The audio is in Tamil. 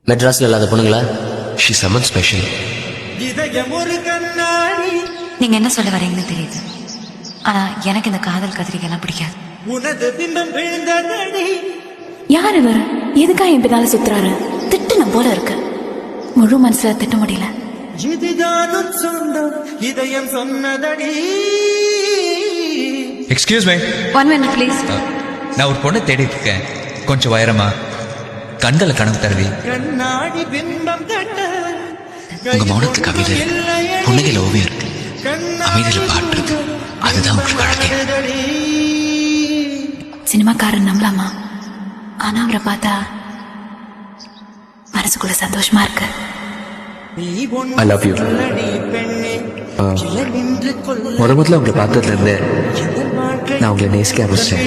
மெட்ராஸ்ல இல்லாத பொண்ணுங்களா? She summon special. நீங்க என்ன சொல்ல வரீங்கன்னு தெரியுது. ஆனா எனக்கு இந்த காதல் கத்திரிக்கைலாம் பிடிக்காது. யார் இவர்? எதுக்கா என் பின்னால சுத்துறாரு? திட்டுன போல இருக்கு. முழு மனசுல திட்ட முடியல. Excuse me. 1 minute please. நான் ஒரு பொண்ணை தேடிட்டு இருக்கேன். கொஞ்சம் உயரமா, கண்களை கனவு தருவி. உங்க மௌனத்துக்கு கவிதை பொண்ணுகையில் ஓவியம் இருக்கு, அமைதியில் பாட்டு இருக்கு. அதுதான் உங்களுக்கு அழகே. சினிமாக்காரன் நம்பலாமா? ஆனா அவரை பார்த்தா மனசுக்குள்ள சந்தோஷமா இருக்கு. I love you. முதல்ல உங்களை பார்த்ததுல இருந்து நான் உங்களை நேசிக்க ஆரம்பிச்சேன்.